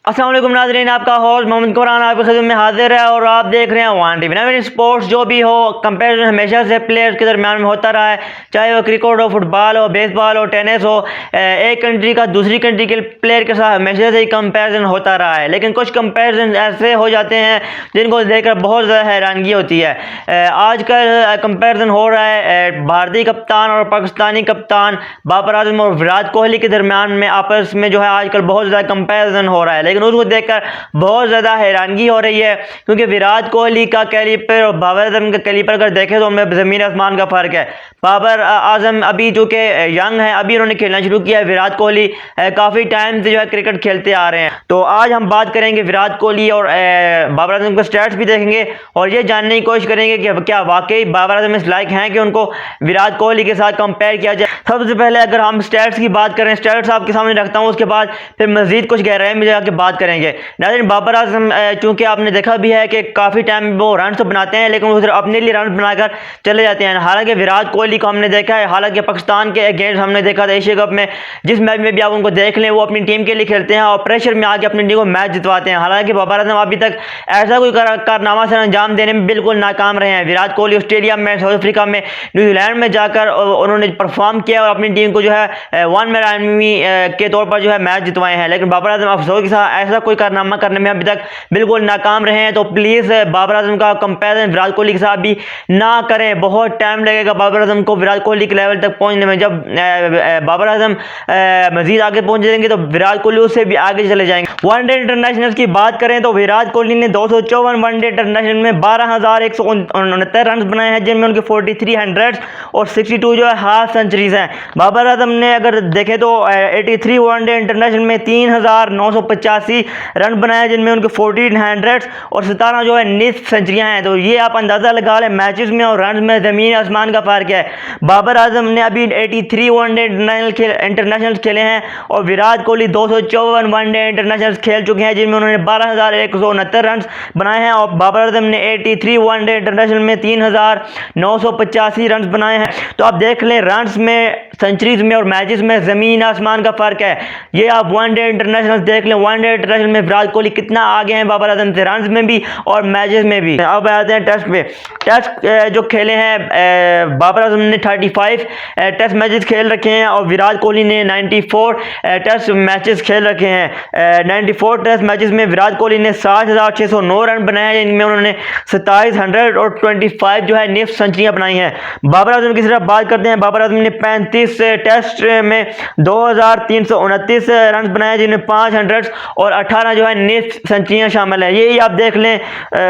अस्सलाम वालेकुम नाज़रीन, आपका होस्ट मोहम्मद कुरान आपकी खिदमत में हाजिर है और आप देख रहे हैं वन टीवी। नवीन स्पोर्ट्स जो भी हो, कंपैरिजन हमेशा से प्लेयर्स के दरमियान में होता रहा है, चाहे वो क्रिकेट हो, फुटबॉल हो, बेसबॉल हो, टेनिस हो। एक कंट्री का दूसरी कंट्री के प्लेयर के साथ हमेशा से ही कंपैरिजन होता रहा है, लेकिन कुछ कंपैरिजन ऐसे हो जाते हैं जिनको देखकर बहुत ज़्यादा हैरानगी होती है। आजकल कंपैरिजन हो रहा है भारतीय कप्तान और पाकिस्तानी कप्तान बाबर आजम और विराट कोहली के दरमियान में आपस में जो है आजकल बहुत ज़्यादा कंपैरिजन हो रहा है, लेकिन उसको देखकर बहुत ज़्यादा हैरानगी हो रही है क्योंकि विराट कोहली का कैलिपर और बाबर आजम का कैलिपर अगर देखें तो उनमें ज़मीन आसमान का फ़र्क है। बाबर आजम अभी जो कि यंग हैं, अभी उन्होंने खेलना शुरू किया है। विराट कोहली काफ़ी टाइम से जो है क्रिकेट खेलते आ रहे हैं। तो आज हम बात करेंगे विराट कोहली और बाबर आजम के स्टैट्स भी देखेंगे और ये जानने की कोशिश करेंगे कि क्या वाकई बाबर आजम इस लायक हैं कि उनको विराट कोहली के साथ कंपेयर किया जाए। सबसे पहले अगर हम स्टैट्स की बात करें, स्टैट्स आपके सामने रखता हूँ, उसके बाद फिर मजीद कुछ गहराई में जाके बात करेंगे। नाज़रीन, बाबर आजम चूँकि आपने देखा भी है कि काफ़ी टाइम वो रन तो बनाते हैं, लेकिन वो सिर्फ अपने लिए रन बनाकर चले जाते हैं। हालांकि विराट कोहली को हमने देखा है, हालांकि पाकिस्तान के अगेंस्ट हमने देखा था एशिया कप में, जिस मैच में भी आप उनको देख लें वो अपनी टीम के लिए खेलते हैं और प्रेशर में आके अपनी टीम को मैच जितवाते हैं। हालांकि बाबर आजम अभी तक ऐसा कोई कारनामा से अंजाम देने में बिल्कुल नाकाम रहे हैं। विराट कोहली ऑस्ट्रेलिया में, साउथ अफ्रीका में, न्यूजीलैंड में जाकर उन्होंने परफॉर्म किया और अपनी टीम को जो है वन मैन आर्मी के तौर पर जो है मैच जितवाए हैं, लेकिन बाबर आजम अफसोस के साथ ऐसा कोई कारनामा करने में अभी तक बिल्कुल नाकाम रहे हैं। तो प्लीज़ बाबर आजम का कंपैरिजन विराट कोहली के साथ भी ना करें, बहुत टाइम लगेगा बाबर आजम को विराट कोहली के लेवल तक पहुंचने में। जब बाबर आजम मजीद आगे पहुंच जाएंगे तो विराट कोहली उससे भी आगे चले जाएंगे। वनडे इंटरनेशनल की बात करें तो विराट कोहली ने 254 वनडे इंटरनेशनल में 12,169 रन बनाए हैं, जिनमें उनके 43 हंड्रेड्स और 62 जो है हाफ सेंचुरीज हैं। बाबर आजम ने अगर देखें तो 83 वनडे इंटरनेशनल में 3,985 रन बनाए, जिनमें उनके 14 हंड्रेड्स और 17 जो है निस्फ सेंचुरियां हैं। तो ये आप अंदाज़ा लगा लें, मैचेस में और रन में ज़मीन आसमान का फ़र्क है। बाबर आजम ने अभी 83 वनडे इंटरनेशनल खेले हैं और विराट कोहली 254 वनडे इंटरनेशनल खेल चुके हैं, जिनमें उन्होंने 12,169 रन बनाए हैं और बाबर आजम ने 83 वनडे इंटरनेशनल में 3,985 रन बनाए हैं। तो आप देख लें, रन्स में, सेंचुरीज में और मैचेस में ज़मीन आसमान का फ़र्क है। ये आप वनडे इंटरनेशनल देख लें, वनडे इंटरनेशनल में विराट कोहली कितना आगे हैं बाबर आजम से, रन्स में भी और मैचेस में भी। अब आते हैं टेस्ट पे। टेस्ट जो खेले हैं बाबर आजम ने 35 टेस्ट मैचेस खेल रखे हैं और विराट कोहली ने 94 टेस्ट मैचेस खेल रखे हैं। 94 टेस्ट मैचेस में विराट कोहली ने 60,609 रन बनाए हैं, जिनमें उन्होंने 2700 और 25 जो है निफ्ट सेंचुरियां बनाई हैं। बाबर आजम की सिर्फ बात करते हैं, बाबर आजम ने 35 टेस्ट में 2,329 रन बनाए, जिनमें 500 और 18 जो है निफ्ट सेंचुरियां शामिल है। यही आप देख लें।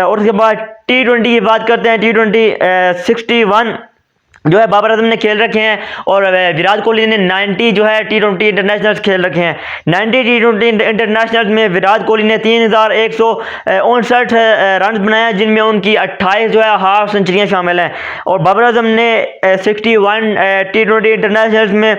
और उसके बाद T20 की बात करते हैं। T20 61 जो है बाबर आजम ने खेल रखे हैं और विराट कोहली ने 90 जो है T20 इंटरनेशनल खेल रखे हैं। 90 T20 इंटरनेशनल में विराट कोहली ने 3,159 रन बनाए, जिनमें उनकी 28 जो है हाफ सेंचुरियां शामिल हैं। और बाबर आजम ने 61 T20 इंटरनेशनल में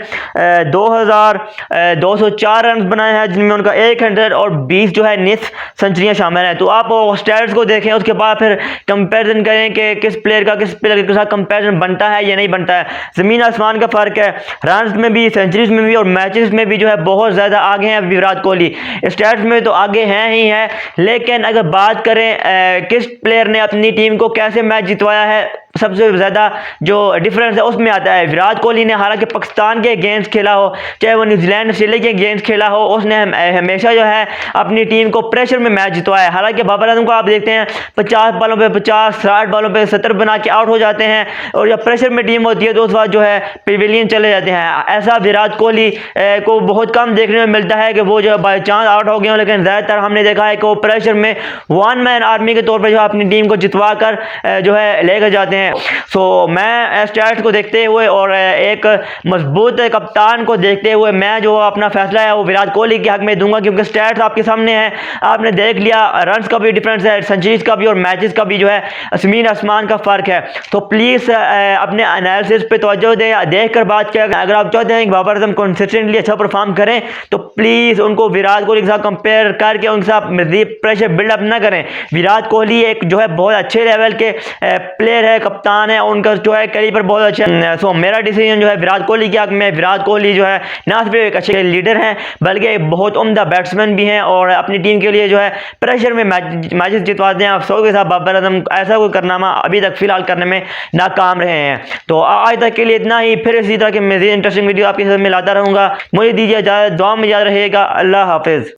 2,204 रन बनाए हैं, जिनमें उनका 100 और 20 जो है निस्फ सेंचुरियां शामिल हैं। तो आप स्टैट्स को देखें, उसके बाद फिर कंपेरिजन करें कि किस प्लेयर के साथ कंपेरिजन बनता है या नहीं बनता है। ज़मीन आसमान का फ़र्क है, रन्स में भी, सेंचुरीज में भी और मैचेस में भी जो है बहुत ज़्यादा आगे हैं विराट कोहली। स्टैट्स में तो आगे हैं ही हैं, लेकिन अगर बात करें किस प्लेयर ने अपनी टीम को कैसे मैच जितवाया है, सबसे ज़्यादा जो डिफरेंस है उसमें आता है विराट कोहली ने। हालांकि पाकिस्तान के अगेंस्ट खेला हो, चाहे वो न्यूजीलैंड, ऑस्ट्रेलिया के अगेंस्ट खेला हो, उसने हमेशा जो है अपनी टीम को प्रेशर में मैच जितवाया है। हालांकि बाबर आजम को आप देखते हैं 50 बॉलों पे 50, 60 बॉलों पे 70 बना के आउट हो जाते हैं और जब प्रेशर में टीम होती है तो उस बात जो है पेविलियन चले जाते हैं। ऐसा विराट कोहली को बहुत कम देखने में मिलता है कि वो जो बाई चांस आउट हो गए हों, लेकिन ज़्यादातर हमने देखा है कि वो प्रेशर में वन मैन आर्मी के तौर पर जो अपनी टीम को जितवा कर जो है लेकर जाते हैं। सो मैं स्टैट्स को देखते हुए और एक मजबूत कप्तान को देखते हुए मैं जो अपना फैसला है वो विराट कोहली के हक में दूंगा, क्योंकि स्टैट्स आपके सामने है, आपने देख लिया, रन्स का भी डिफरेंस है, सेंचुरीज का भी और मैचेस का भी जो है ज़मीन आसमान का फ़र्क है। तो प्लीज़ अपने एनालिसिस पे तवज्जो दें, देख कर बात करें। अगर आप चाहते हैं कि बाबर आजम कंसिस्टेंटली अच्छा परफॉर्म करें तो प्लीज़ उनको विराट कोहली के साथ कंपेयर करके उनके साथ मज़ीद प्रेशर बिल्डअप ना करें। विराट कोहली एक जो है बहुत अच्छे लेवल के प्लेयर है, कप्तान है, उनका जो है कैलिबर बहुत अच्छा है। सो मेरा डिसीजन जो है विराट कोहली किया। मैं विराट कोहली जो है ना सिर्फ एक अच्छे लीडर हैं बल्कि एक बहुत उम्दा बैट्समैन भी हैं और अपनी टीम के लिए जो है प्रेशर में मैचेस जितवाते हैं। अफसोस के साथ बाबर आजम ऐसा कोई कारनामा अभी तक फिलहाल करने में नाकाम रहे हैं। तो आज तक के लिए इतना ही। फिर इसी तरह के मज़ीद इंटरेस्टिंग वीडियो आपके साथ में लाता रहूँगा। मुझे दीजिए इजाज़त, दुआ में याद रहिएगा। अल्लाह हाफिज़।